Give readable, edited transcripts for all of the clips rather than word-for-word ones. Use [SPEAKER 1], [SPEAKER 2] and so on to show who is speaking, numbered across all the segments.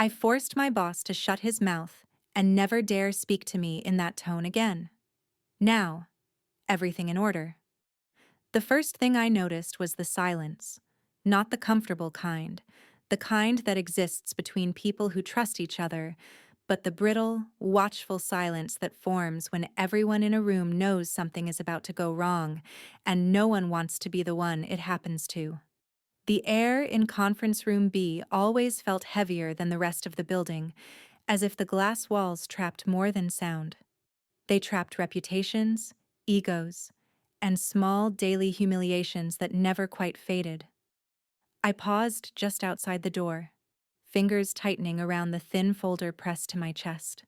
[SPEAKER 1] I forced my boss to shut his mouth and never dare speak to me in that tone again. Now, everything in order. The first thing I noticed was the silence. Not the comfortable kind, the kind that exists between people who trust each other, but the brittle, watchful silence that forms when everyone in a room knows something is about to go wrong, and no one wants to be the one it happens to. The air in Conference Room B always felt heavier than the rest of the building, as if the glass walls trapped more than sound. They trapped reputations, egos, and small daily humiliations that never quite faded. I paused just outside the door, fingers tightening around the thin folder pressed to my chest.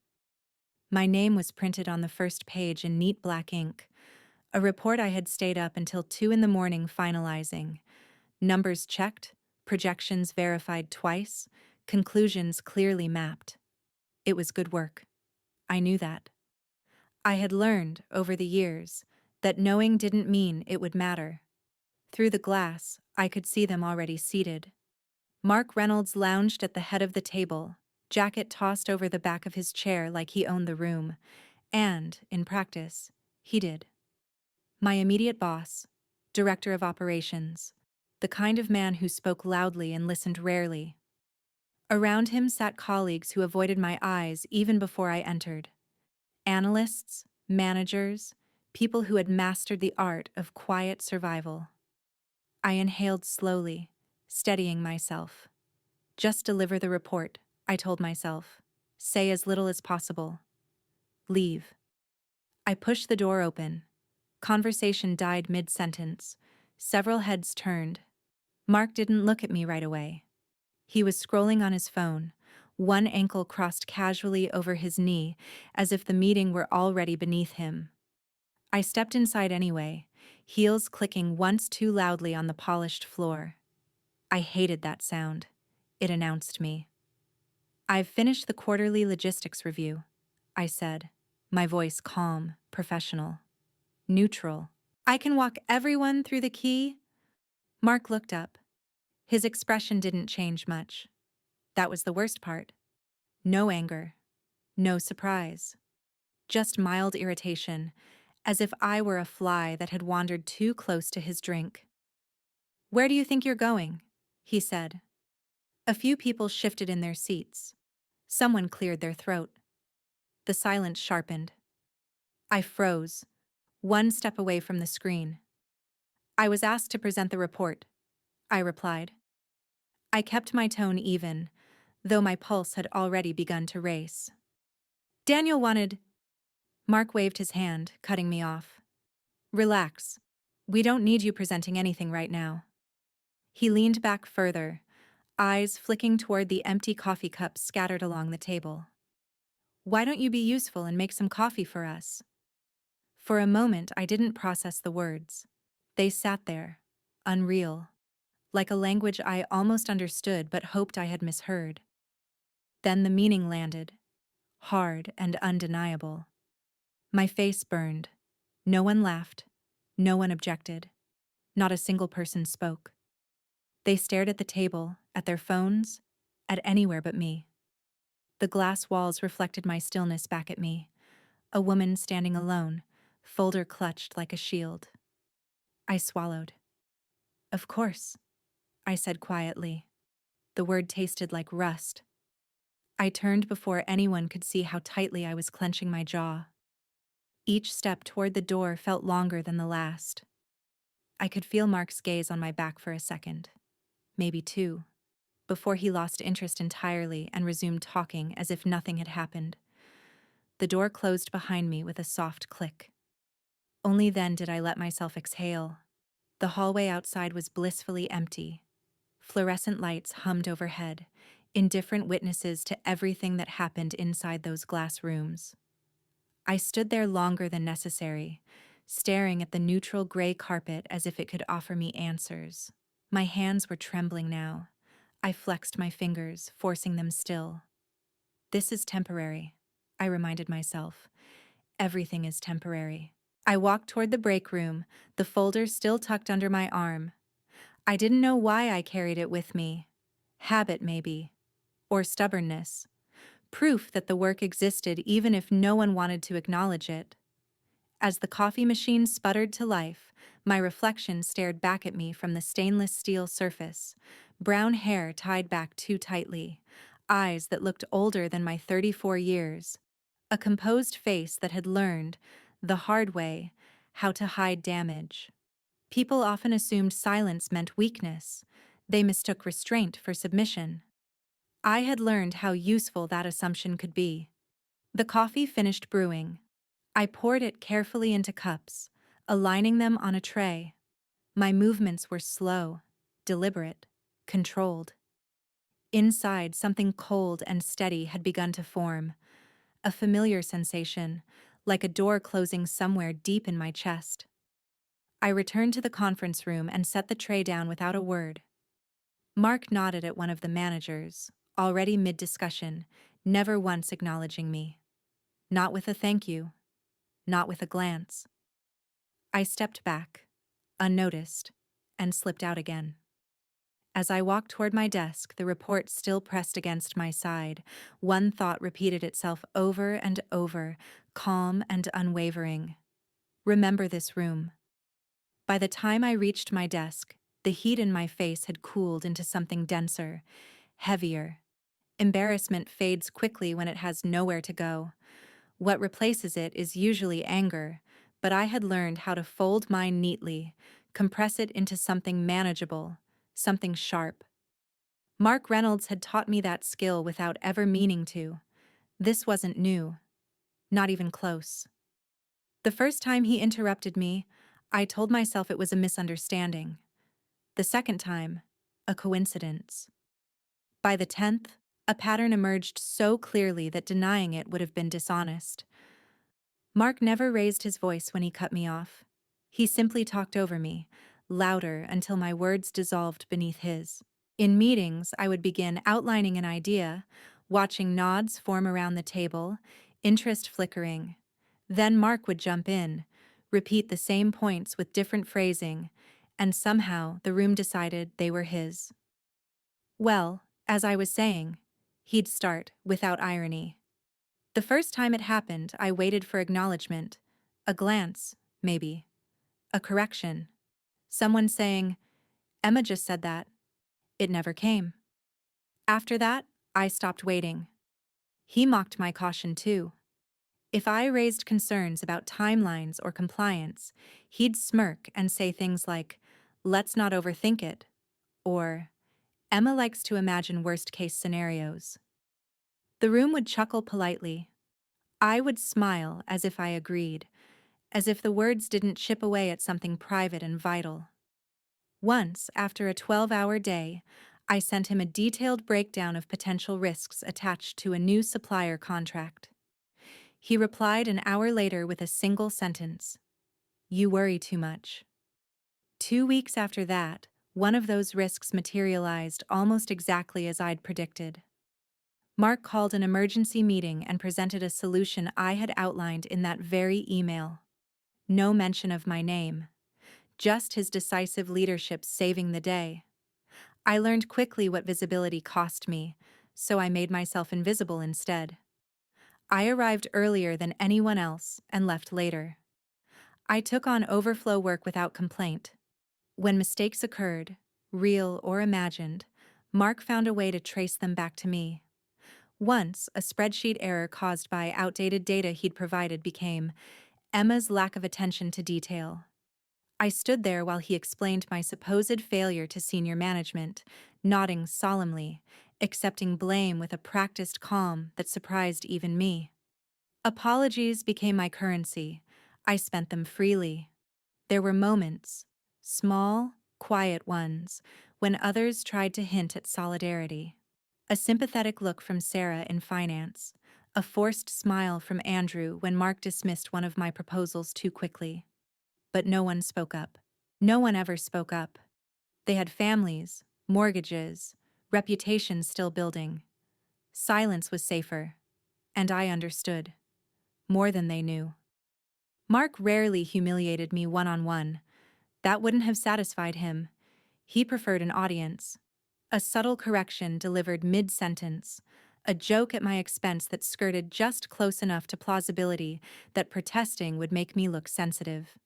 [SPEAKER 1] My name was printed on the first page in neat black ink, a report I had stayed up until 2 in the morning finalizing. Numbers checked, projections verified twice, conclusions clearly mapped. It was good work. I knew that. I had learned, over the years, that knowing didn't mean it would matter. Through the glass, I could see them already seated. Mark Reynolds lounged at the head of the table, jacket tossed over the back of his chair like he owned the room, and, in practice, he did. My immediate boss, director of operations, the kind of man who spoke loudly and listened rarely. Around him sat colleagues who avoided my eyes even before I entered. Analysts, managers, people who had mastered the art of quiet survival. I inhaled slowly, steadying myself. Just deliver the report, I told myself. Say as little as possible. Leave. I pushed the door open. Conversation died mid-sentence. Several heads turned. Mark didn't look at me right away. He was scrolling on his phone, one ankle crossed casually over his knee, as if the meeting were already beneath him. I stepped inside anyway, heels clicking once too loudly on the polished floor. I hated that sound. It announced me. I've finished the quarterly logistics review, I said, my voice calm, professional, neutral. I can walk everyone through the key? Mark looked up. His expression didn't change much. That was the worst part. No anger. No surprise. Just mild irritation, as if I were a fly that had wandered too close to his drink. Where do you think you're going? He said. A few people shifted in their seats. Someone cleared their throat. The silence sharpened. I froze, one step away from the screen. I was asked to present the report, I replied. I kept my tone even, though my pulse had already begun to race. Daniel wanted... Mark waved his hand, cutting me off. Relax. We don't need you presenting anything right now. He leaned back further, eyes flicking toward the empty coffee cups scattered along the table. Why don't you be useful and make some coffee for us? For a moment, I didn't process the words. They sat there, unreal, like a language I almost understood but hoped I had misheard. Then the meaning landed, hard and undeniable. My face burned. No one laughed. No one objected. Not a single person spoke. They stared at the table, at their phones, at anywhere but me. The glass walls reflected my stillness back at me, a woman standing alone, folder clutched like a shield. I swallowed. Of course, I said quietly. The word tasted like rust. I turned before anyone could see how tightly I was clenching my jaw. Each step toward the door felt longer than the last. I could feel Mark's gaze on my back for a second, maybe two, before he lost interest entirely and resumed talking as if nothing had happened. The door closed behind me with a soft click. Only then did I let myself exhale. The hallway outside was blissfully empty. Fluorescent lights hummed overhead, indifferent witnesses to everything that happened inside those glass rooms. I stood there longer than necessary, staring at the neutral gray carpet as if it could offer me answers. My hands were trembling now. I flexed my fingers, forcing them still. This is temporary, I reminded myself. Everything is temporary. I walked toward the break room, the folder still tucked under my arm. I didn't know why I carried it with me. Habit, maybe. or stubbornness, proof that the work existed even if no one wanted to acknowledge it. As the coffee machine sputtered to life, my reflection stared back at me from the stainless steel surface, brown hair tied back too tightly, eyes that looked older than my 34 years, a composed face that had learned, the hard way, how to hide damage. People often assumed silence meant weakness. They mistook restraint for submission. I had learned how useful that assumption could be. The coffee finished brewing. I poured it carefully into cups, aligning them on a tray. My movements were slow, deliberate, controlled. Inside, something cold and steady had begun to form, a familiar sensation, like a door closing somewhere deep in my chest. I returned to the conference room and set the tray down without a word. Mark nodded at one of the managers, already mid-discussion, never once acknowledging me. Not with a thank you, not with a glance. I stepped back, unnoticed, and slipped out again. As I walked toward my desk, the report still pressed against my side. One thought repeated itself over and over, calm and unwavering. Remember this room. By the time I reached my desk, the heat in my face had cooled into something denser, heavier. Embarrassment fades quickly when it has nowhere to go. What replaces it is usually anger, but I had learned how to fold mine neatly, compress it into something manageable, something sharp. Mark Reynolds had taught me that skill without ever meaning to. This wasn't new, not even close. The first time he interrupted me, I told myself it was a misunderstanding. The second time, a coincidence. By the 10th, a pattern emerged so clearly that denying it would have been dishonest. Mark never raised his voice when he cut me off. He simply talked over me, louder until my words dissolved beneath his. In meetings, I would begin outlining an idea, watching nods form around the table, interest flickering. Then Mark would jump in, repeat the same points with different phrasing, and somehow the room decided they were his. Well, as I was saying, he'd start without irony. The first time it happened, I waited for acknowledgement. A glance, maybe. A correction. Someone saying, "Emma just said that." It never came. After that, I stopped waiting. He mocked my caution too. If I raised concerns about timelines or compliance, he'd smirk and say things like, "Let's not overthink it," or, "Emma likes to imagine worst-case scenarios." The room would chuckle politely. I would smile as if I agreed, as if the words didn't chip away at something private and vital. Once, after a 12-hour day, I sent him a detailed breakdown of potential risks attached to a new supplier contract. He replied an hour later with a single sentence: "You worry too much." 2 weeks after that, one of those risks materialized almost exactly as I'd predicted. Mark called an emergency meeting and presented a solution I had outlined in that very email. No mention of my name, just his decisive leadership saving the day. I learned quickly what visibility cost me, so I made myself invisible instead. I arrived earlier than anyone else and left later. I took on overflow work without complaint. When mistakes occurred, real or imagined, Mark found a way to trace them back to me. Once, a spreadsheet error caused by outdated data he'd provided became Emma's lack of attention to detail. I stood there while he explained my supposed failure to senior management, nodding solemnly, accepting blame with a practiced calm that surprised even me. Apologies became my currency. I spent them freely. There were moments, small, quiet ones, when others tried to hint at solidarity. A sympathetic look from Sarah in finance, a forced smile from Andrew when Mark dismissed one of my proposals too quickly. But no one spoke up. No one ever spoke up. They had families, mortgages, reputations still building. Silence was safer, and I understood. More than they knew. Mark rarely humiliated me one-on-one. That wouldn't have satisfied him. He preferred an audience. A subtle correction delivered mid-sentence, a joke at my expense that skirted just close enough to plausibility that protesting would make me look sensitive.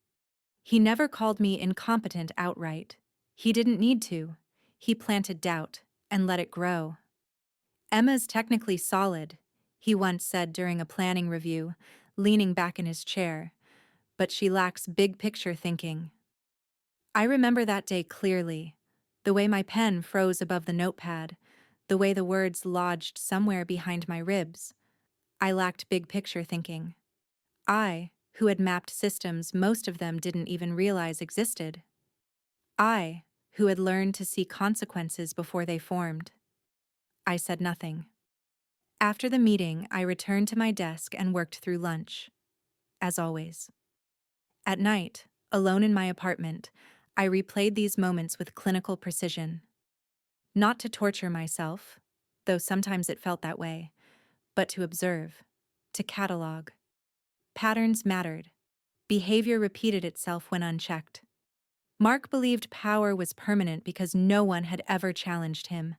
[SPEAKER 1] He never called me incompetent outright. He didn't need to. He planted doubt and let it grow. "Emma's technically solid," he once said during a planning review, leaning back in his chair, "but she lacks big-picture thinking." I remember that day clearly, the way my pen froze above the notepad, the way the words lodged somewhere behind my ribs. I lacked big-picture thinking. I, who had mapped systems most of them didn't even realize existed. I, who had learned to see consequences before they formed. I said nothing. After the meeting, I returned to my desk and worked through lunch, as always. At night, alone in my apartment, I replayed these moments with clinical precision. Not to torture myself, though sometimes it felt that way, but to observe, to catalog. Patterns mattered. Behavior repeated itself when unchecked. Mark believed power was permanent because no one had ever challenged him.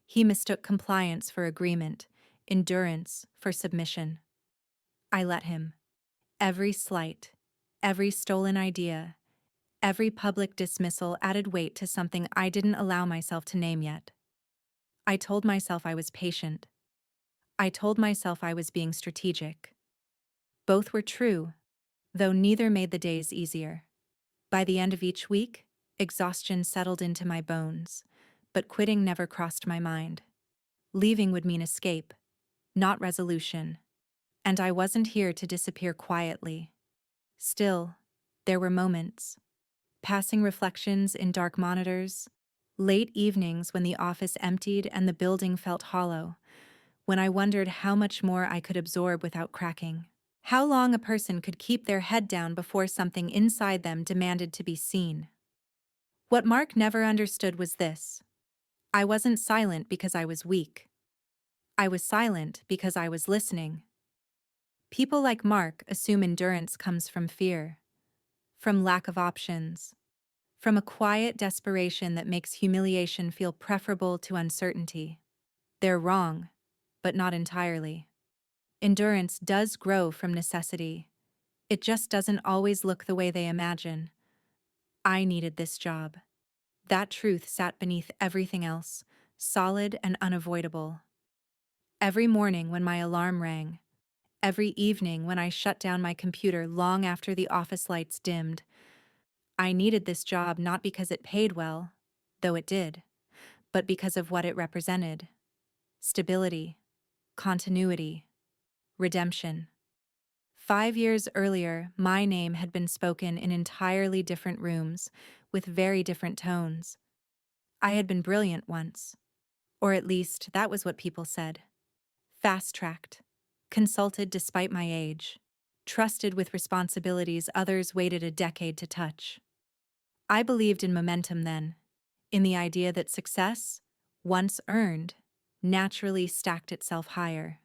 [SPEAKER 1] He mistook compliance for agreement, endurance for submission. I let him. Every slight, every stolen idea, every public dismissal added weight to something I didn't allow myself to name yet. I told myself I was patient. I told myself I was being strategic. Both were true, though neither made the days easier. By the end of each week, exhaustion settled into my bones, but quitting never crossed my mind. Leaving would mean escape, not resolution, and I wasn't here to disappear quietly. Still, there were moments. Passing reflections in dark monitors, late evenings when the office emptied and the building felt hollow, when I wondered how much more I could absorb without cracking. How long a person could keep their head down before something inside them demanded to be seen. What Mark never understood was this: I wasn't silent because I was weak. I was silent because I was listening. People like Mark assume endurance comes from fear, from lack of options, from a quiet desperation that makes humiliation feel preferable to uncertainty. They're wrong, but not entirely. Endurance does grow from necessity. It just doesn't always look the way they imagine. I needed this job. That truth sat beneath everything else, solid and unavoidable. Every morning when my alarm rang, every evening when I shut down my computer long after the office lights dimmed, I needed this job not because it paid well, though it did, but because of what it represented: stability, continuity, redemption. 5 years earlier, my name had been spoken in entirely different rooms, with very different tones. I had been brilliant once, or at least that was what people said. Fast-tracked, consulted despite my age, trusted with responsibilities others waited a decade to touch. I believed in momentum then, in the idea that success, once earned, naturally stacked itself higher.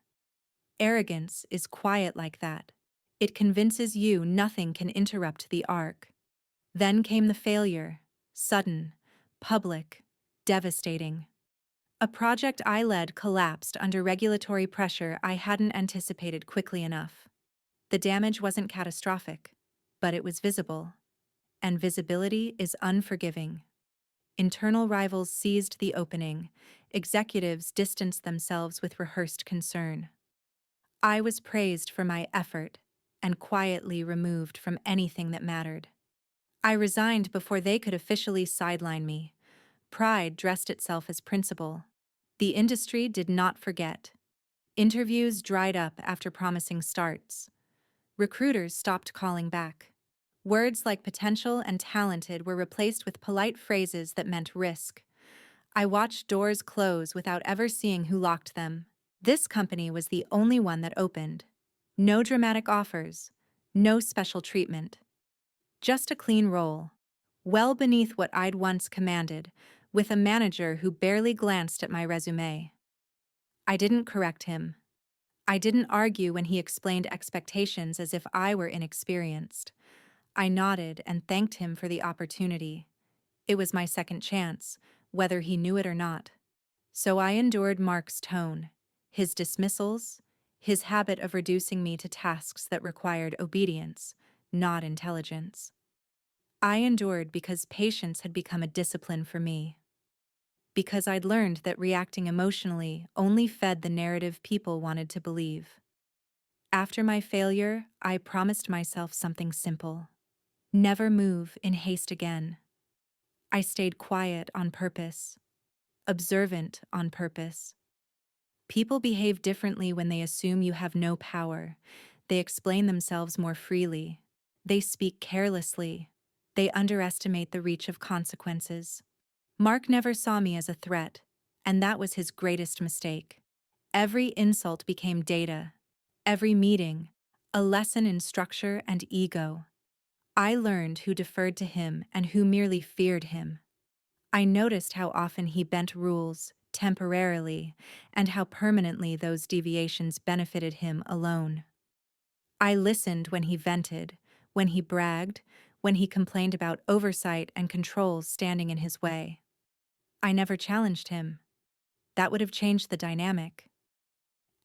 [SPEAKER 1] Arrogance is quiet like that. It convinces you nothing can interrupt the arc. Then came the failure, sudden, public, devastating. A project I led collapsed under regulatory pressure I hadn't anticipated quickly enough. The damage wasn't catastrophic, but it was visible. And visibility is unforgiving. Internal rivals seized the opening. Executives distanced themselves with rehearsed concern. I was praised for my effort and quietly removed from anything that mattered. I resigned before they could officially sideline me. Pride dressed itself as principle. The industry did not forget. Interviews dried up after promising starts. Recruiters stopped calling back. Words like potential and talented were replaced with polite phrases that meant risk. I watched doors close without ever seeing who locked them. This company was the only one that opened. No dramatic offers, no special treatment. Just a clean role, well beneath what I'd once commanded, with a manager who barely glanced at my resume. I didn't correct him. I didn't argue when he explained expectations as if I were inexperienced. I nodded and thanked him for the opportunity. It was my second chance, whether he knew it or not. So I endured Mark's tone, his dismissals, his habit of reducing me to tasks that required obedience, not intelligence. I endured because patience had become a discipline for me, because I'd learned that reacting emotionally only fed the narrative people wanted to believe. After my failure, I promised myself something simple: never move in haste again. I stayed quiet on purpose, observant on purpose. People behave differently when they assume you have no power. They explain themselves more freely. They speak carelessly. They underestimate the reach of consequences. Mark never saw me as a threat, and that was his greatest mistake. Every insult became data. Every meeting, a lesson in structure and ego. I learned who deferred to him and who merely feared him. I noticed how often he bent rules, temporarily, and how permanently those deviations benefited him alone. I listened when he vented, when he bragged, when he complained about oversight and controls standing in his way. I never challenged him. That would have changed the dynamic.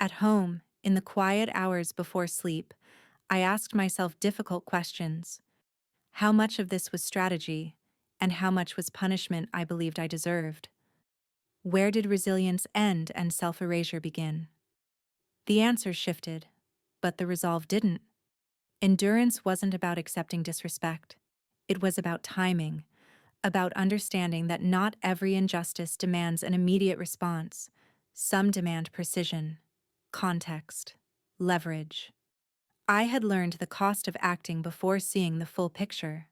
[SPEAKER 1] At home, in the quiet hours before sleep, I asked myself difficult questions. How much of this was strategy, and how much was punishment I believed I deserved? Where did resilience end and self-erasure begin? The answer shifted, but the resolve didn't. Endurance wasn't about accepting disrespect. It was about timing, about understanding that not every injustice demands an immediate response. Some demand precision, context, leverage. I had learned the cost of acting before seeing the full picture.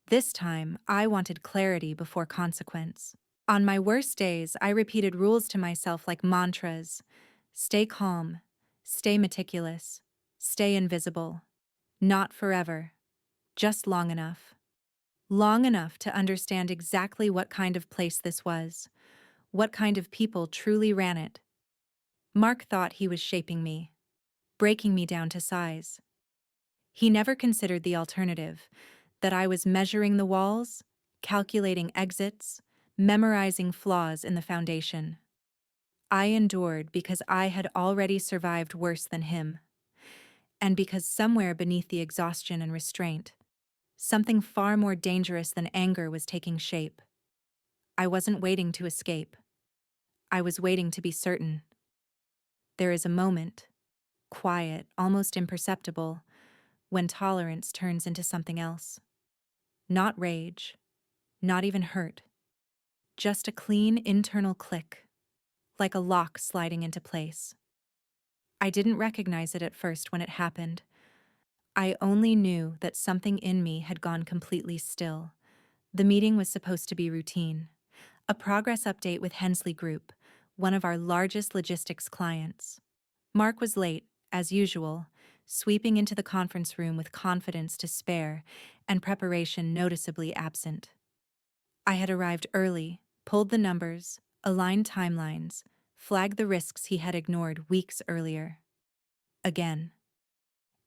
[SPEAKER 1] This time, I wanted clarity before consequence. On my worst days, I repeated rules to myself like mantras: stay calm, stay meticulous, stay invisible. Not forever, just long enough. Long enough to understand exactly what kind of place this was, what kind of people truly ran it. Mark thought he was shaping me, breaking me down to size. He never considered the alternative, that I was measuring the walls, calculating exits, memorizing flaws in the foundation. I endured because I had already survived worse than him, and because somewhere beneath the exhaustion and restraint, something far more dangerous than anger was taking shape. I wasn't waiting to escape. I was waiting to be certain. There is a moment, quiet, almost imperceptible, when tolerance turns into something else. Not rage, not even hurt. Just a clean internal click, like a lock sliding into place. I didn't recognize it at first when it happened. I only knew that something in me had gone completely still. The meeting was supposed to be routine. A progress update with Hensley Group, one of our largest logistics clients. Mark was late, as usual, sweeping into the conference room with confidence to spare and preparation noticeably absent. I had arrived early, pulled the numbers, aligned timelines, flagged the risks he had ignored weeks earlier. Again.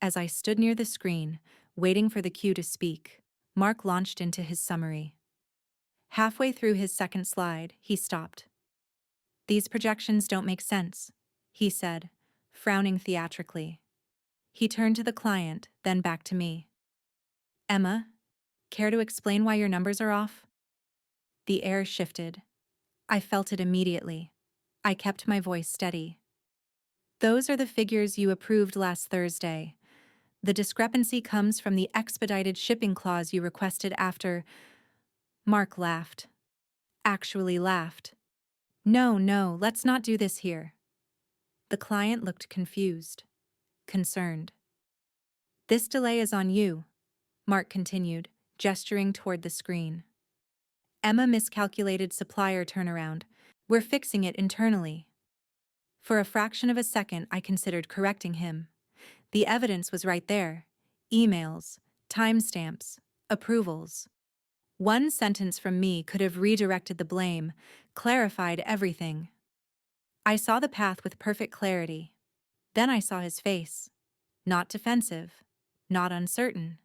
[SPEAKER 1] As I stood near the screen, waiting for the cue to speak, Mark launched into his summary. Halfway through his second slide, he stopped. "These projections don't make sense," he said, frowning theatrically. He turned to the client, then back to me. "Emma, care to explain why your numbers are off?" The air shifted. I felt it immediately. I kept my voice steady. "Those are the figures you approved last Thursday. The discrepancy comes from the expedited shipping clause you requested after—" Mark laughed. Actually laughed. No, let's not do this here." The client looked confused, concerned. "This delay is on you," Mark continued, gesturing toward the screen. "Emma miscalculated supplier turnaround. We're fixing it internally." For a fraction of a second, I considered correcting him. The evidence was right there. Emails, timestamps, approvals. One sentence from me could have redirected the blame, clarified everything. I saw the path with perfect clarity. Then I saw his face. Not defensive, not uncertain.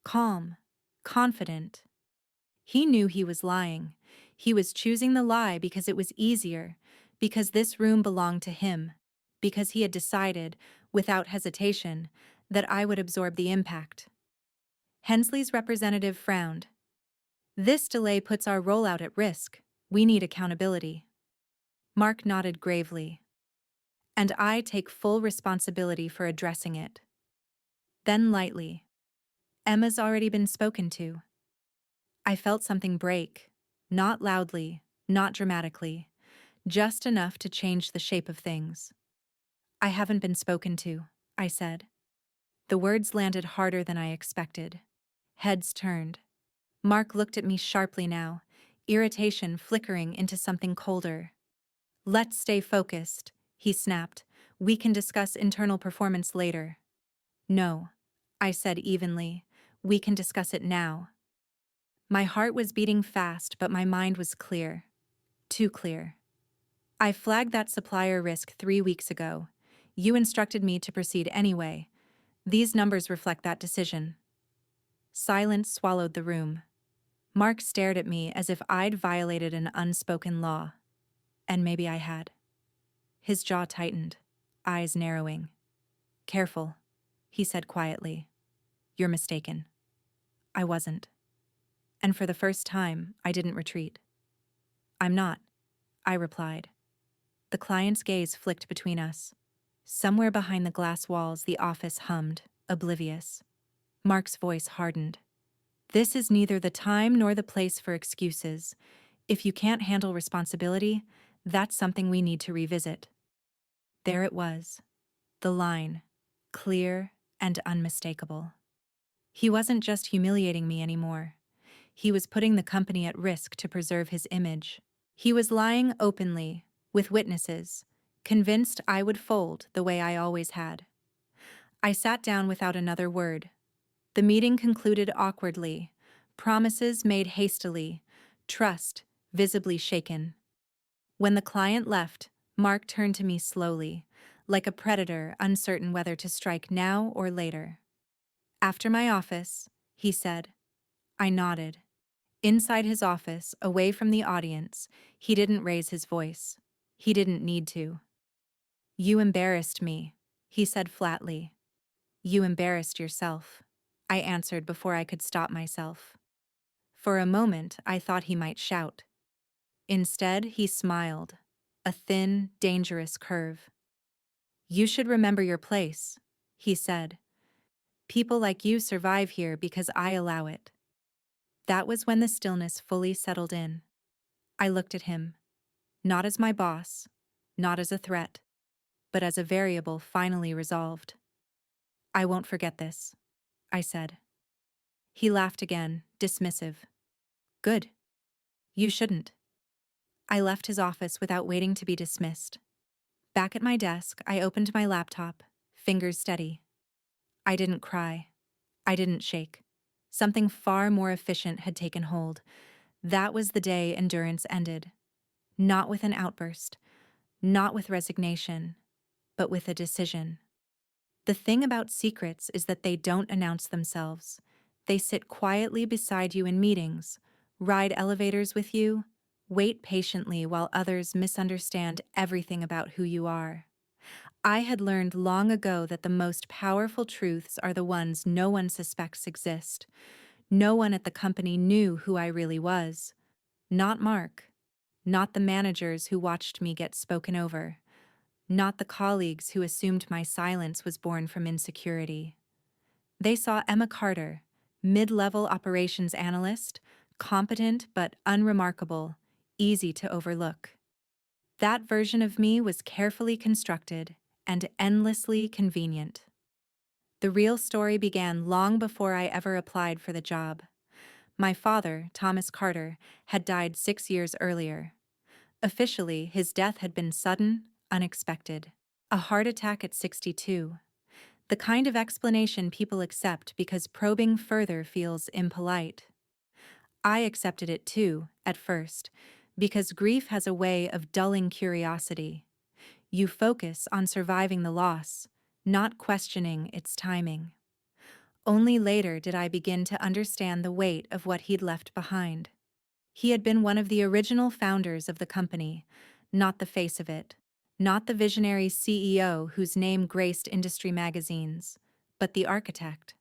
[SPEAKER 1] Calm, confident. He knew he was lying. He was choosing the lie because it was easier, because this room belonged to him, because he had decided, without hesitation, that I would absorb the impact. Hensley's representative frowned. This delay puts our rollout at risk. We need accountability. Mark nodded gravely. And I take full responsibility for addressing it. Then lightly. Emma's already been spoken to. I felt something break. Not loudly, not dramatically, just enough to change the shape of things. I haven't been spoken to, I said. The words landed harder than I expected. Heads turned. Mark looked at me sharply now, irritation flickering into something colder. Let's stay focused, he snapped. We can discuss internal performance later. No, I said evenly. We can discuss it now. My heart was beating fast, but my mind was clear. Too clear. I flagged that supplier risk 3 weeks ago. You instructed me to proceed anyway. These numbers reflect that decision. Silence swallowed the room. Mark stared at me as if I'd violated an unspoken law. And maybe I had. His jaw tightened, eyes narrowing. Careful, he said quietly. You're mistaken. I wasn't. And for the first time, I didn't retreat. I'm not, I replied. The client's gaze flicked between us. Somewhere behind the glass walls, the office hummed, oblivious. Mark's voice hardened. This is neither the time nor the place for excuses. If you can't handle responsibility, that's something we need to revisit. There it was. The line, clear and unmistakable. He wasn't just humiliating me anymore. He was putting the company at risk to preserve his image. He was lying openly, with witnesses, convinced I would fold the way I always had. I sat down without another word. The meeting concluded awkwardly, promises made hastily, trust visibly shaken. When the client left, Mark turned to me slowly, like a predator uncertain whether to strike now or later. After my office, he said. I nodded. Inside his office, away from the audience, he didn't raise his voice. He didn't need to. You embarrassed me, he said flatly. You embarrassed yourself, I answered before I could stop myself. For a moment, I thought he might shout. Instead, he smiled, a thin, dangerous curve. You should remember your place, he said. People like you survive here because I allow it. That was when the stillness fully settled in. I looked at him, not as my boss, not as a threat, but as a variable finally resolved. I won't forget this, I said. He laughed again, dismissive. Good. You shouldn't. I left his office without waiting to be dismissed. Back at my desk, I opened my laptop, fingers steady. I didn't cry. I didn't shake. Something far more efficient had taken hold. That was the day endurance ended. Not with an outburst, not with resignation, but with a decision. The thing about secrets is that they don't announce themselves. They sit quietly beside you in meetings, ride elevators with you, wait patiently while others misunderstand everything about who you are. I had learned long ago that the most powerful truths are the ones no one suspects exist. No one at the company knew who I really was. Not Mark. Not the managers who watched me get spoken over. Not the colleagues who assumed my silence was born from insecurity. They saw Emma Carter, mid-level operations analyst, competent but unremarkable, easy to overlook. That version of me was carefully constructed and endlessly convenient. The real story began long before I ever applied for the job. My father, Thomas Carter, had died 6 years earlier. Officially, his death had been sudden, unexpected. A heart attack at 62. The kind of explanation people accept because probing further feels impolite. I accepted it too, at first, because grief has a way of dulling curiosity. You focus on surviving the loss, not questioning its timing. Only later did I begin to understand the weight of what he'd left behind. He had been one of the original founders of the company, not the face of it, not the visionary CEO whose name graced industry magazines, but the architect,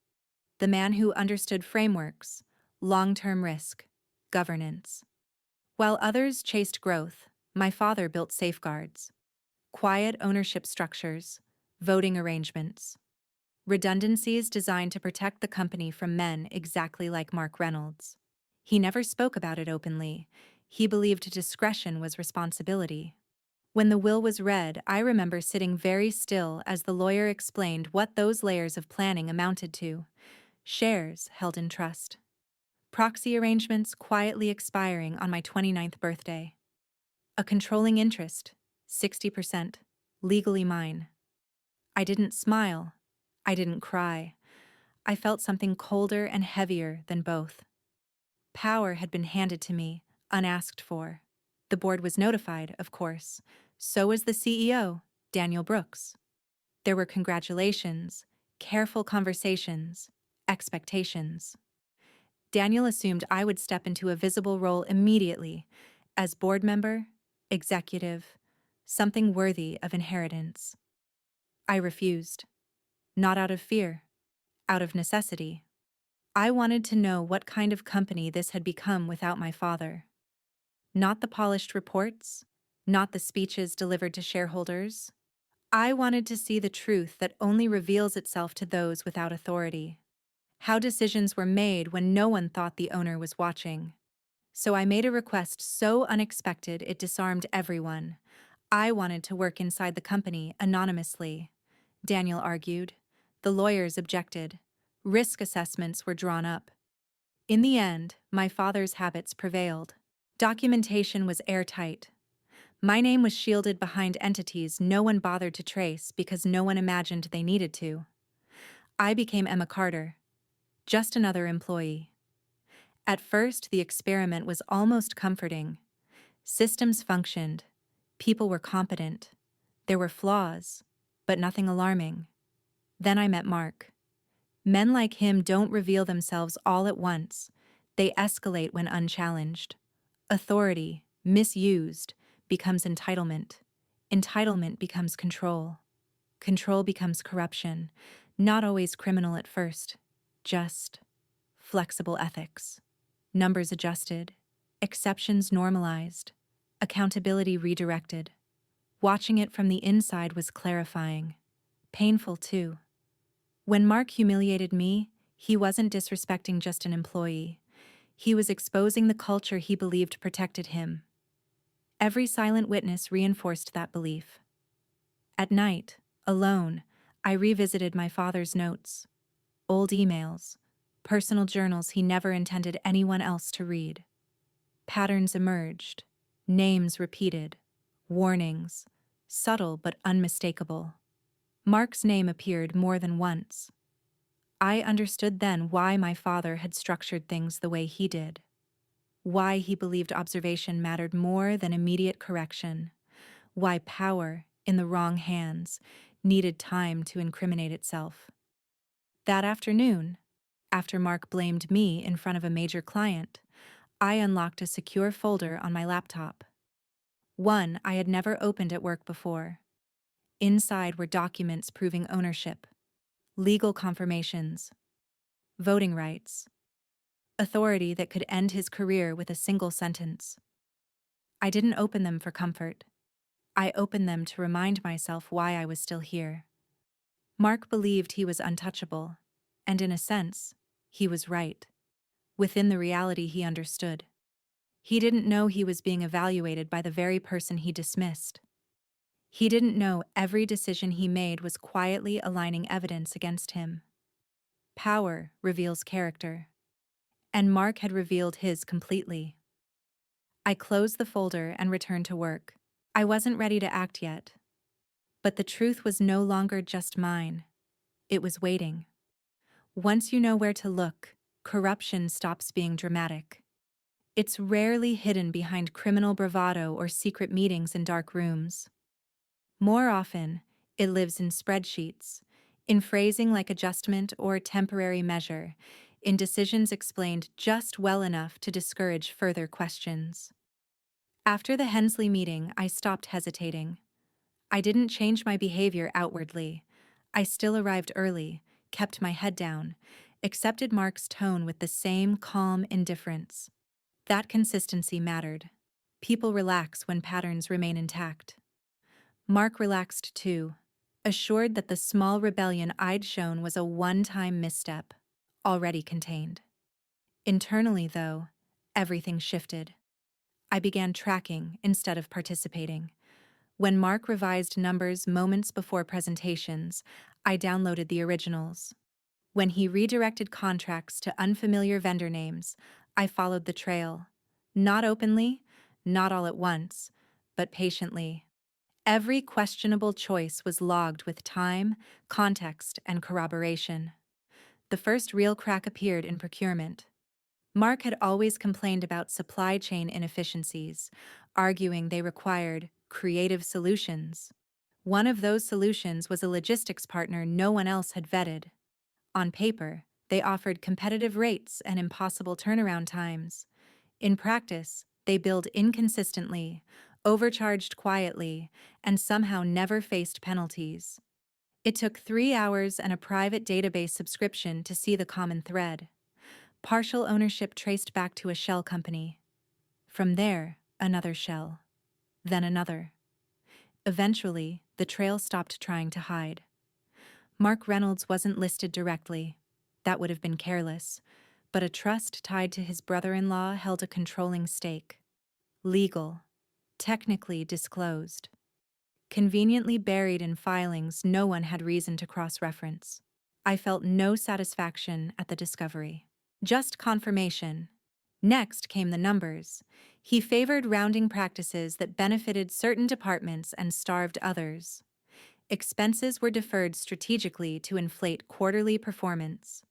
[SPEAKER 1] the man who understood frameworks, long-term risk, governance. While others chased growth, my father built safeguards, quiet ownership structures, voting arrangements, redundancies designed to protect the company from men exactly like Mark Reynolds. He never spoke about it openly. He believed discretion was responsibility. When the will was read, I remember sitting very still as the lawyer explained what those layers of planning amounted to. Shares held in trust. Proxy arrangements quietly expiring on my 29th birthday. A controlling interest, 60%, legally mine. I didn't smile. I didn't cry. I felt something colder and heavier than both. Power had been handed to me, unasked for. The board was notified, of course. So was the CEO, Daniel Brooks. There were congratulations, careful conversations, expectations. Daniel assumed I would step into a visible role immediately, as board member, executive, something worthy of inheritance. I refused. Not out of fear, out of necessity. I wanted to know what kind of company this had become without my father. Not the polished reports, not the speeches delivered to shareholders. I wanted to see the truth that only reveals itself to those without authority. How decisions were made when no one thought the owner was watching. So I made a request so unexpected it disarmed everyone. I wanted to work inside the company anonymously. Daniel argued. The lawyers objected. Risk assessments were drawn up. In the end, my father's habits prevailed. Documentation was airtight. My name was shielded behind entities no one bothered to trace because no one imagined they needed to. I became Emma Carter, just another employee. At first, the experiment was almost comforting. Systems functioned. People were competent. There were flaws, but nothing alarming. Then I met Mark. Men like him don't reveal themselves all at once. They escalate when unchallenged. Authority, misused, becomes entitlement. Entitlement becomes control. Control becomes corruption, not always criminal at first, just flexible ethics. Numbers adjusted, exceptions normalized, accountability redirected. Watching it from the inside was clarifying. Painful, too. When Mark humiliated me, he wasn't disrespecting just an employee. He was exposing the culture he believed protected him. Every silent witness reinforced that belief. At night, alone, I revisited my father's notes, old emails, personal journals he never intended anyone else to read. Patterns emerged, names repeated, warnings, subtle but unmistakable. Mark's name appeared more than once. I understood then why my father had structured things the way he did. Why he believed observation mattered more than immediate correction. Why power, in the wrong hands, needed time to incriminate itself. That afternoon, after Mark blamed me in front of a major client, I unlocked a secure folder on my laptop. One I had never opened at work before. Inside were documents proving ownership, legal confirmations, voting rights, authority that could end his career with a single sentence. I didn't open them for comfort. I opened them to remind myself why I was still here. Mark believed he was untouchable, and in a sense, he was right, within the reality he understood. He didn't know he was being evaluated by the very person he dismissed. He didn't know every decision he made was quietly aligning evidence against him. Power reveals character, and Mark had revealed his completely. I closed the folder and returned to work. I wasn't ready to act yet. But the truth was no longer just mine. It was waiting. Once you know where to look, corruption stops being dramatic. It's rarely hidden behind criminal bravado or secret meetings in dark rooms. More often, it lives in spreadsheets, in phrasing like adjustment or temporary measure, indecisions explained just well enough to discourage further questions. After the Hensley meeting, I stopped hesitating. I didn't change my behavior outwardly. I still arrived early, kept my head down, accepted Mark's tone with the same calm indifference. That consistency mattered. People relax when patterns remain intact. Mark relaxed too, assured that the small rebellion I'd shown was a one-time misstep, already contained. Internally, though, everything shifted. I began tracking instead of participating. When Mark revised numbers moments before presentations, I downloaded the originals. When he redirected contracts to unfamiliar vendor names, I followed the trail. Not openly, not all at once, but patiently. Every questionable choice was logged with time, context, and corroboration. The first real crack appeared in procurement. Mark had always complained about supply chain inefficiencies, arguing they required creative solutions. One of those solutions was a logistics partner no one else had vetted. On paper, they offered competitive rates and impossible turnaround times. In practice, they billed inconsistently, overcharged quietly, and somehow never faced penalties. It took 3 hours and a private database subscription to see the common thread. Partial ownership traced back to a shell company. From there, another shell. Then another. Eventually, the trail stopped trying to hide. Mark Reynolds wasn't listed directly. That would have been careless. But a trust tied to his brother-in-law held a controlling stake. Legal. Technically disclosed. Conveniently buried in filings no one had reason to cross-reference. I felt no satisfaction at the discovery. Just confirmation. Next came the numbers. He favored rounding practices that benefited certain departments and starved others. Expenses were deferred strategically to inflate quarterly performance.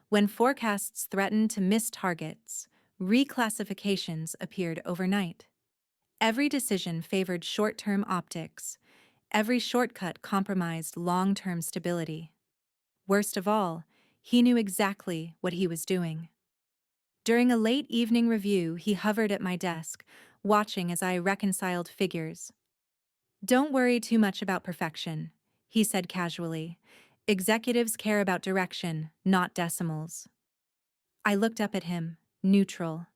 [SPEAKER 1] When forecasts threatened to miss targets, reclassifications appeared overnight. Every decision favored short-term optics. Every shortcut compromised long-term stability. Worst of all, he knew exactly what he was doing. During a late evening review, he hovered at my desk, watching as I reconciled figures. "Don't worry too much about perfection," he said casually. "Executives care about direction, not decimals." I looked up at him, neutral.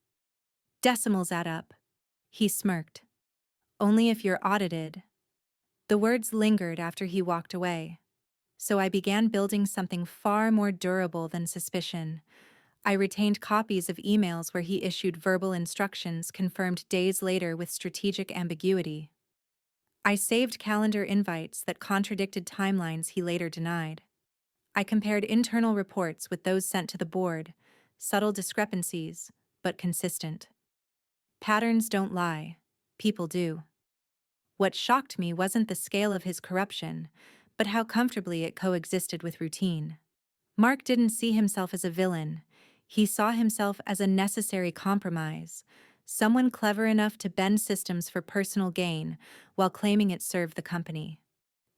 [SPEAKER 1] "Decimals add up." He smirked. "Only if you're audited." The words lingered after he walked away. So I began building something far more durable than suspicion. I retained copies of emails where he issued verbal instructions confirmed days later with strategic ambiguity. I saved calendar invites that contradicted timelines he later denied. I compared internal reports with those sent to the board, subtle discrepancies, but consistent. Patterns don't lie. People do. What shocked me wasn't the scale of his corruption, but how comfortably it coexisted with routine. Mark didn't see himself as a villain. He saw himself as a necessary compromise, someone clever enough to bend systems for personal gain while claiming it served the company.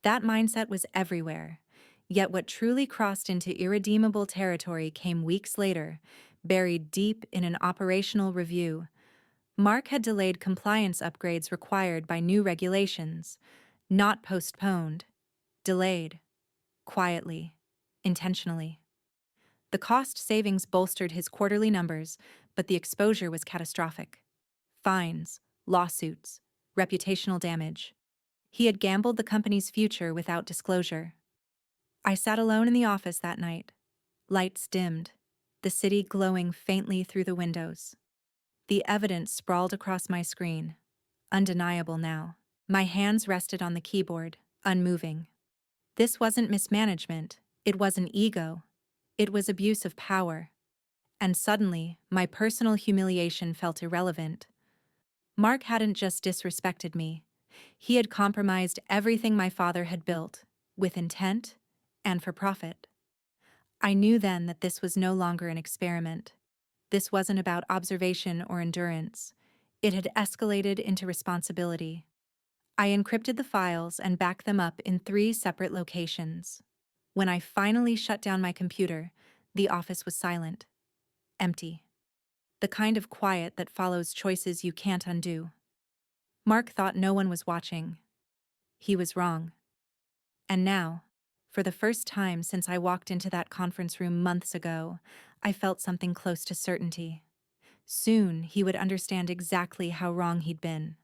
[SPEAKER 1] That mindset was everywhere. Yet what truly crossed into irredeemable territory came weeks later, buried deep in an operational review. Mark had delayed compliance upgrades required by new regulations, not postponed, delayed, quietly, intentionally. The cost savings bolstered his quarterly numbers, but the exposure was catastrophic. Fines, lawsuits, reputational damage. He had gambled the company's future without disclosure. I sat alone in the office that night. Lights dimmed, the city glowing faintly through the windows. The evidence sprawled across my screen, undeniable now. My hands rested on the keyboard, unmoving. This wasn't mismanagement, it wasn't ego. It was abuse of power. And suddenly, my personal humiliation felt irrelevant. Mark hadn't just disrespected me. He had compromised everything my father had built, with intent and for profit. I knew then that this was no longer an experiment. This wasn't about observation or endurance. It had escalated into responsibility. I encrypted the files and backed them up in 3 separate locations. When I finally shut down my computer, the office was silent. empty. The kind of quiet that follows choices you can't undo. Mark thought no one was watching. He was wrong. And now, for the first time since I walked into that conference room months ago, I felt something close to certainty. Soon, he would understand exactly how wrong he'd been.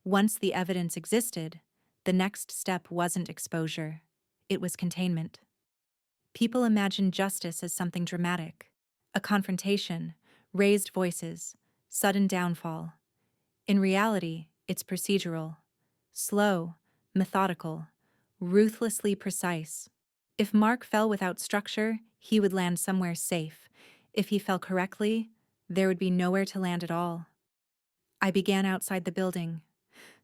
[SPEAKER 1] Once the evidence existed, the next step wasn't exposure. It was containment. People imagine justice as something dramatic, a confrontation, raised voices, sudden downfall. In reality, it's procedural, slow, methodical, ruthlessly precise. If Mark fell without structure, he would land somewhere safe. If he fell correctly, there would be nowhere to land at all. I began outside the building.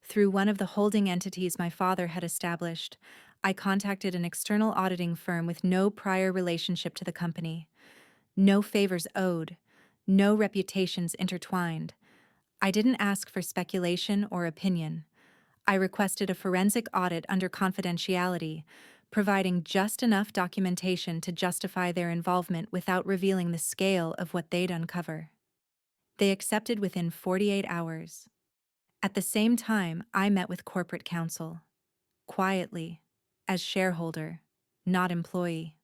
[SPEAKER 1] Through one of the holding entities my father had established, I contacted an external auditing firm with no prior relationship to the company. No favors owed, no reputations intertwined. I didn't ask for speculation or opinion. I requested a forensic audit under confidentiality, providing just enough documentation to justify their involvement without revealing the scale of what they'd uncover. They accepted within 48 hours. At the same time, I met with corporate counsel. Quietly, as shareholder, not employee.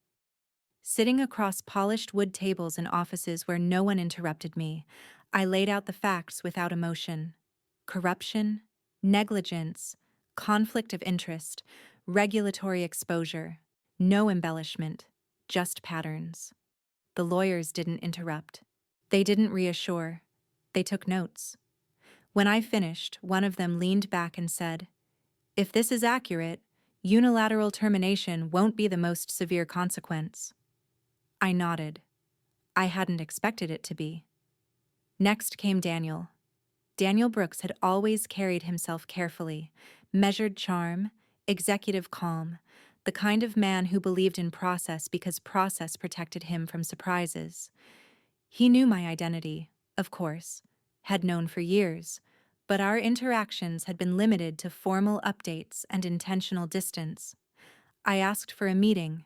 [SPEAKER 1] Sitting across polished wood tables in offices where no one interrupted me, I laid out the facts without emotion. Corruption, negligence, conflict of interest, regulatory exposure. No embellishment, just patterns. The lawyers didn't interrupt. They didn't reassure. They took notes. When I finished, one of them leaned back and said, "If this is accurate, unilateral termination won't be the most severe consequence." I nodded. I hadn't expected it to be. Next came Daniel. Daniel Brooks had always carried himself carefully, measured charm, executive calm, the kind of man who believed in process because process protected him from surprises. He knew my identity, of course, had known for years, but our interactions had been limited to formal updates and intentional distance. I asked for a meeting.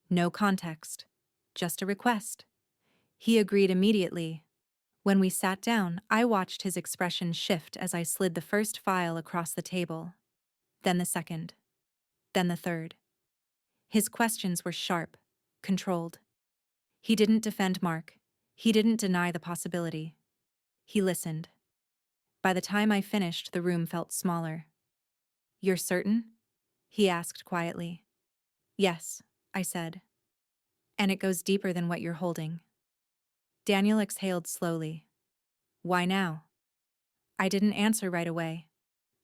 [SPEAKER 1] No context. Just a request. He agreed immediately. When we sat down, I watched his expression shift as I slid the first file across the table. Then the second. Then the third. His questions were sharp, controlled. He didn't defend Mark. He didn't deny the possibility. He listened. By the time I finished, the room felt smaller. "You're certain?" he asked quietly. "Yes," I said. "And it goes deeper than what you're holding." Daniel exhaled slowly. "Why now?" I didn't answer right away.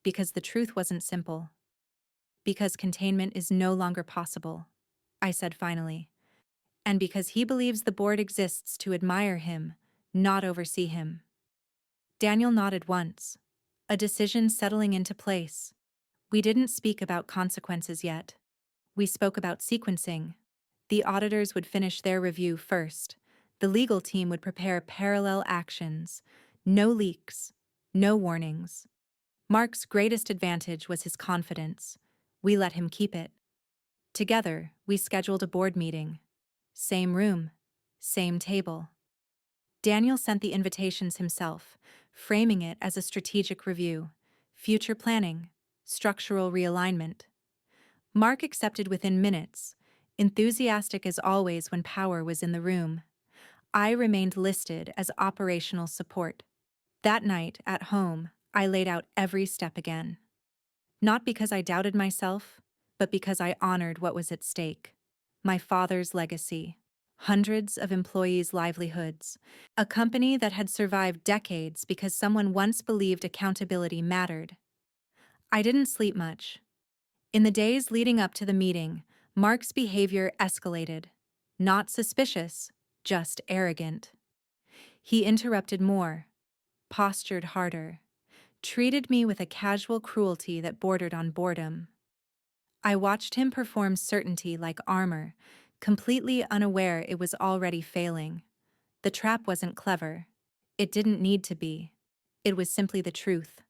[SPEAKER 1] Because the truth wasn't simple. Because containment is no longer possible, I said finally. And because he believes the board exists to admire him, not oversee him. Daniel nodded once. A decision settling into place. We didn't speak about consequences yet. We spoke about sequencing. The auditors would finish their review first. The legal team would prepare parallel actions. No leaks. No warnings. Mark's greatest advantage was his confidence. We let him keep it. Together, we scheduled a board meeting. Same room. Same table. Daniel sent the invitations himself, framing it as a strategic review, future planning, structural realignment. Mark accepted within minutes, enthusiastic as always when power was in the room. I remained listed as operational support. That night, at home, I laid out every step again. Not because I doubted myself, but because I honored what was at stake. My father's legacy. Hundreds of employees' livelihoods. A company that had survived decades because someone once believed accountability mattered. I didn't sleep much. In the days leading up to the meeting, Mark's behavior escalated. Not suspicious, just arrogant. He interrupted more, postured harder, treated me with a casual cruelty that bordered on boredom. I watched him perform certainty like armor, completely unaware it was already failing. The trap wasn't clever. It didn't need to be. It was simply the truth,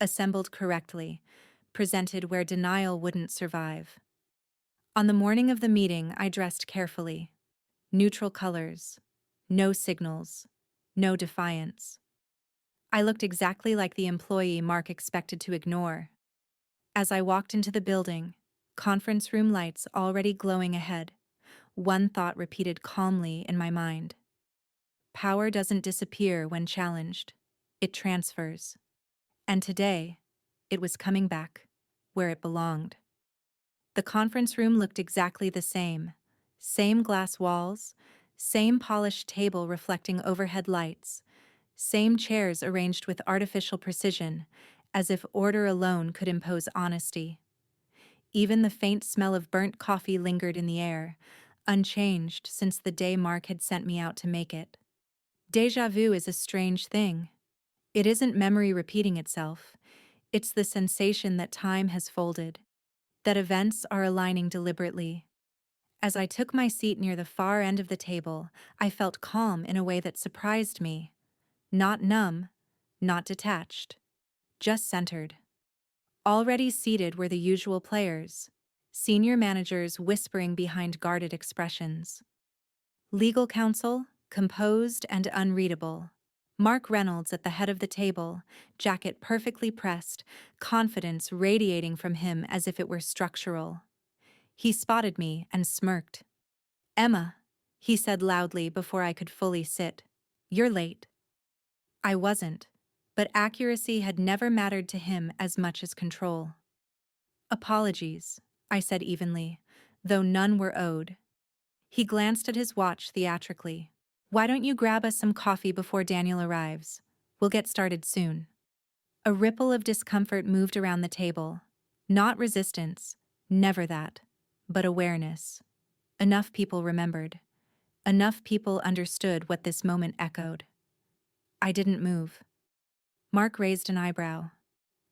[SPEAKER 1] assembled correctly, presented where denial wouldn't survive. On the morning of the meeting, I dressed carefully. Neutral colors. No signals. No defiance. I looked exactly like the employee Mark expected to ignore. As I walked into the building, conference room lights already glowing ahead, one thought repeated calmly in my mind. Power doesn't disappear when challenged. It transfers. And today, it was coming back, where it belonged. The conference room looked exactly the same. Same glass walls, same polished table reflecting overhead lights, same chairs arranged with artificial precision, as if order alone could impose honesty. Even the faint smell of burnt coffee lingered in the air, unchanged since the day Mark had sent me out to make it. Déjà vu is a strange thing. It isn't memory repeating itself. It's the sensation that time has folded, that events are aligning deliberately. As I took my seat near the far end of the table, I felt calm in a way that surprised me. Not numb, not detached, just centered. Already seated were the usual players, senior managers whispering behind guarded expressions. Legal counsel, composed and unreadable. Mark Reynolds at the head of the table, jacket perfectly pressed, confidence radiating from him as if it were structural. He spotted me and smirked. "Emma," he said loudly before I could fully sit. "You're late." I wasn't, but accuracy had never mattered to him as much as control. "Apologies," I said evenly, though none were owed. He glanced at his watch theatrically. "Why don't you grab us some coffee before Daniel arrives? We'll get started soon." A ripple of discomfort moved around the table. Not resistance, never that, but awareness. Enough people remembered. Enough people understood what this moment echoed. I didn't move. Mark raised an eyebrow.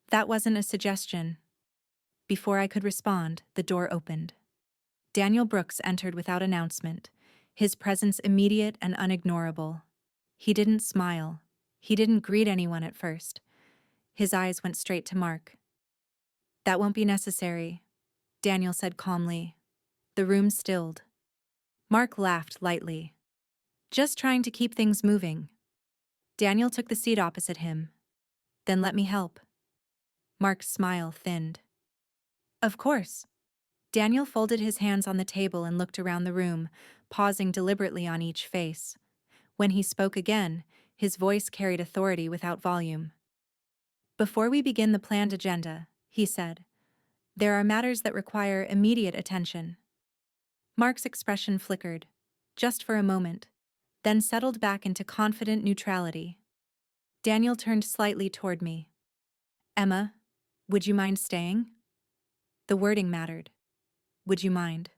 [SPEAKER 1] "That wasn't a suggestion." Before I could respond, the door opened. Daniel Brooks entered without announcement, his presence immediate and unignorable. He didn't smile. He didn't greet anyone at first. His eyes went straight to Mark. "That won't be necessary," Daniel said calmly. The room stilled. Mark laughed lightly. "Just trying to keep things moving." Daniel took the seat opposite him. "Then let me help." Mark's smile thinned. "Of course." Daniel folded his hands on the table and looked around the room, pausing deliberately on each face. When he spoke again, his voice carried authority without volume. "Before we begin the planned agenda," he said, "there are matters that require immediate attention." Mark's expression flickered, just for a moment, then settled back into confident neutrality. Daniel turned slightly toward me. "Emma, would you mind staying?" The wording mattered. Would you mind?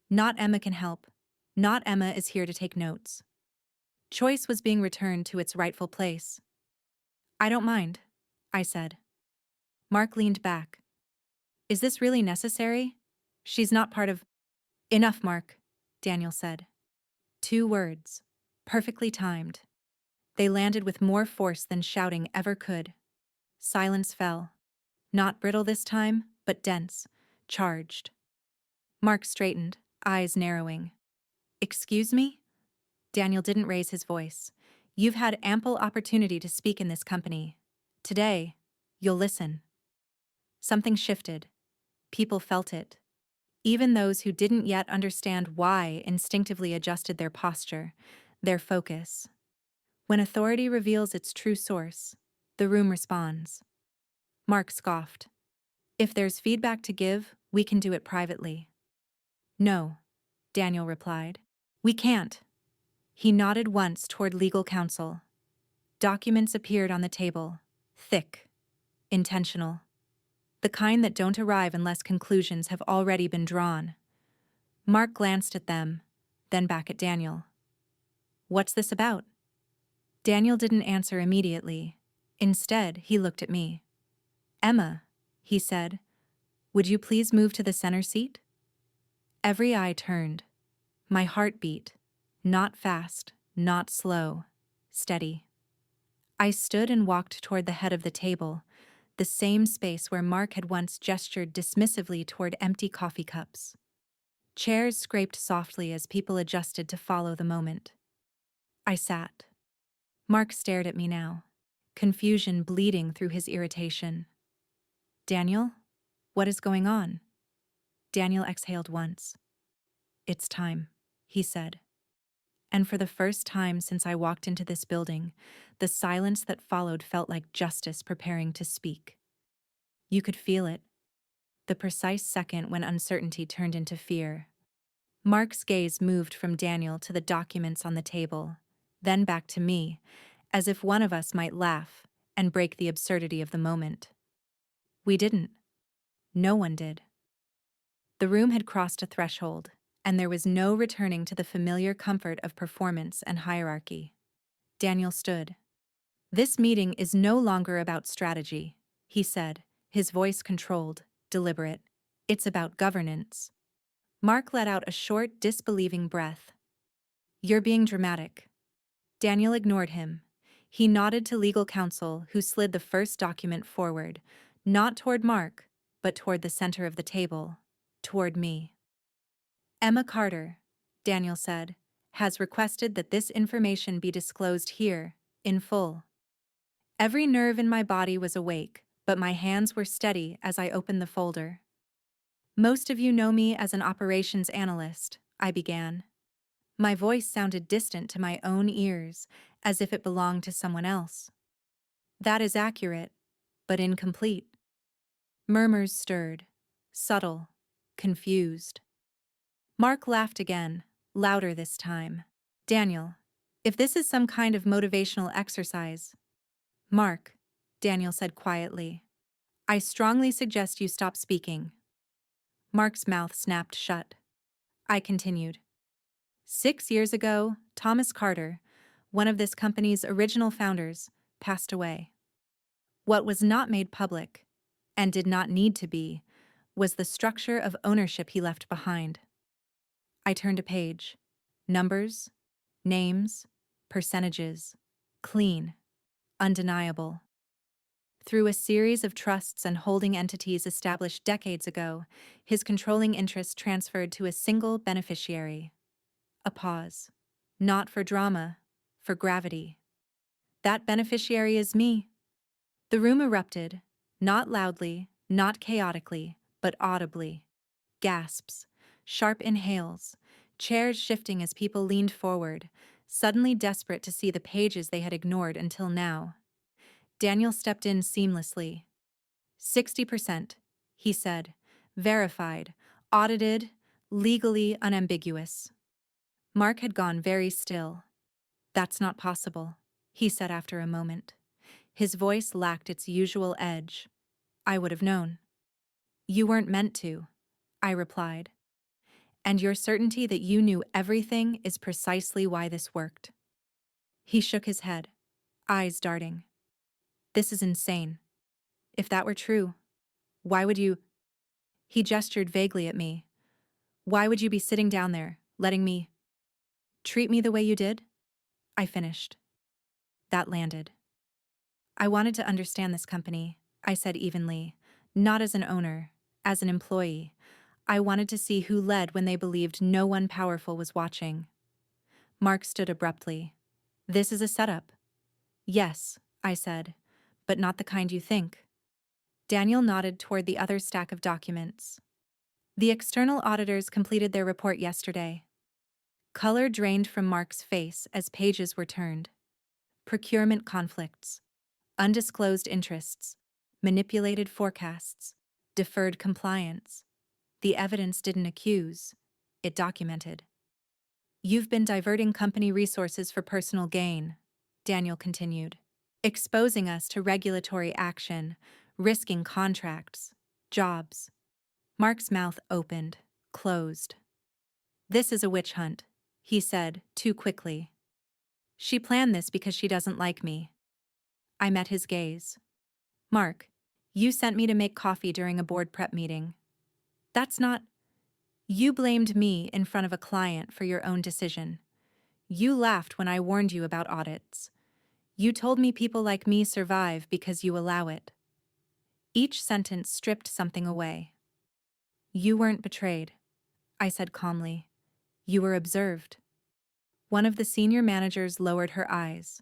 [SPEAKER 1] Not Emma can help. Not Emma is here to take notes. Choice was being returned to its rightful place. "I don't mind," I said. Mark leaned back. "Is this really necessary? She's not part of—" "Enough, Mark," Daniel said. 2 words. Perfectly timed. They landed with more force than shouting ever could. Silence fell. Not brittle this time, but dense, charged. Mark straightened, eyes narrowing. "Excuse me?" Daniel didn't raise his voice. "You've had ample opportunity to speak in this company. Today, you'll listen." Something shifted. People felt it. Even those who didn't yet understand why instinctively adjusted their posture, their focus. When authority reveals its true source, the room responds. Mark scoffed. "If there's feedback to give, we can do it privately." "No," Daniel replied. "We can't." He nodded once toward legal counsel. Documents appeared on the table. Thick. Intentional. The kind that don't arrive unless conclusions have already been drawn. Mark glanced at them, then back at Daniel. "What's this about?" Daniel didn't answer immediately. Instead, he looked at me. "Emma," he said, "would you please move to the center seat?" Every eye turned. My heart beat. Not fast, not slow. Steady. I stood and walked toward the head of the table, the same space where Mark had once gestured dismissively toward empty coffee cups. Chairs scraped softly as people adjusted to follow the moment. I sat. Mark stared at me now, confusion bleeding through his irritation. Daniel? What is going on? Daniel exhaled once. It's time, he said. And for the first time since I walked into this building, the silence that followed felt like justice preparing to speak. You could feel it, the precise second when uncertainty turned into fear. Mark's gaze moved from Daniel to the documents on the table, then back to me, as if one of us might laugh and break the absurdity of the moment. We didn't. No one did. The room had crossed a threshold, and there was no returning to the familiar comfort of performance and hierarchy. Daniel stood. This meeting is no longer about strategy, he said, his voice controlled, deliberate. It's about governance. Mark let out a short, disbelieving breath. You're being dramatic. Daniel ignored him. He nodded to legal counsel, who slid the first document forward, not toward Mark, but toward the center of the table, toward me. Emma Carter, Daniel said, has requested that this information be disclosed here, in full. Every nerve in my body was awake, but my hands were steady as I opened the folder. Most of you know me as an operations analyst, I began. My voice sounded distant to my own ears, as if it belonged to someone else. That is accurate, but incomplete. Murmurs stirred, subtle, confused. Mark laughed again, louder this time. Daniel, if this is some kind of motivational exercise. Mark, Daniel said quietly, I strongly suggest you stop speaking. Mark's mouth snapped shut. I continued. 6 years ago, Thomas Carter, one of this company's original founders, passed away. What was not made public, and did not need to be, was the structure of ownership he left behind. I turned a page. Numbers, names, percentages, clean, undeniable. Through a series of trusts and holding entities established decades ago, his controlling interest transferred to a single beneficiary. A pause. Not for drama, for gravity. That beneficiary is me. The room erupted, not loudly, not chaotically, but audibly. Gasps, sharp inhales, chairs shifting as people leaned forward, suddenly desperate to see the pages they had ignored until now. Daniel stepped in seamlessly. 60%, he said, verified, audited, legally unambiguous. Mark had gone very still. That's not possible, he said after a moment. His voice lacked its usual edge. I would have known. You weren't meant to, I replied. And your certainty that you knew everything is precisely why this worked. He shook his head, eyes darting. This is insane. If that were true, why would you... He gestured vaguely at me. Why would you be sitting down there, letting me... treat me the way you did? I finished. That landed. I wanted to understand this company, I said evenly, not as an owner, as an employee. I wanted to see who led when they believed no one powerful was watching. Mark stood abruptly. This is a setup. Yes, I said, but not the kind you think. Daniel nodded toward the other stack of documents. The external auditors completed their report yesterday. Color drained from Mark's face as pages were turned. Procurement conflicts, undisclosed interests, manipulated forecasts, deferred compliance. The evidence didn't accuse, it documented. You've been diverting company resources for personal gain, Daniel continued, exposing us to regulatory action, risking contracts, jobs. Mark's mouth opened, closed. This is a witch hunt, he said, too quickly. She planned this because she doesn't like me. I met his gaze. Mark, you sent me to make coffee during a board prep meeting. That's not... You blamed me in front of a client for your own decision. You laughed when I warned you about audits. You told me people like me survive because you allow it. Each sentence stripped something away. You weren't betrayed, I said calmly. You were observed. One of the senior managers lowered her eyes.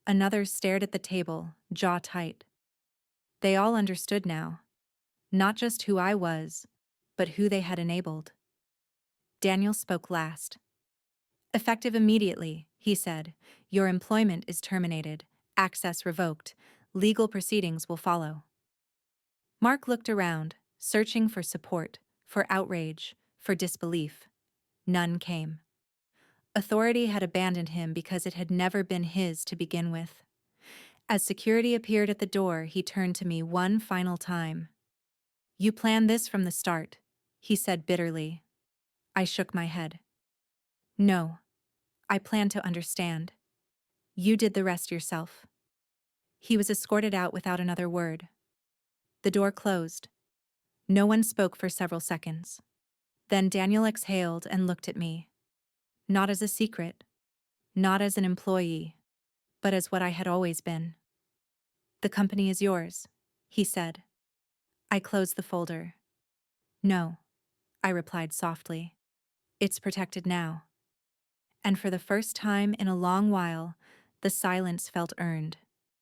[SPEAKER 1] Another stared at the table, jaw tight. They all understood now. Not just who I was, but who they had enabled. Daniel spoke last. "Effective immediately," he said. "Your employment is terminated, access revoked, legal proceedings will follow." Mark looked around, searching for support, for outrage, for disbelief. None came. Authority had abandoned him because it had never been his to begin with. As security appeared at the door, he turned to me one final time. "You planned this from the start," he said bitterly. I shook my head. "No, I planned to understand. You did the rest yourself." He was escorted out without another word. The door closed. No one spoke for several seconds. Then Daniel exhaled and looked at me. Not as a secret, not as an employee, but as what I had always been. "The company is yours," he said. I closed the folder. "No," I replied softly. "It's protected now." And for the first time in a long while, the silence felt earned.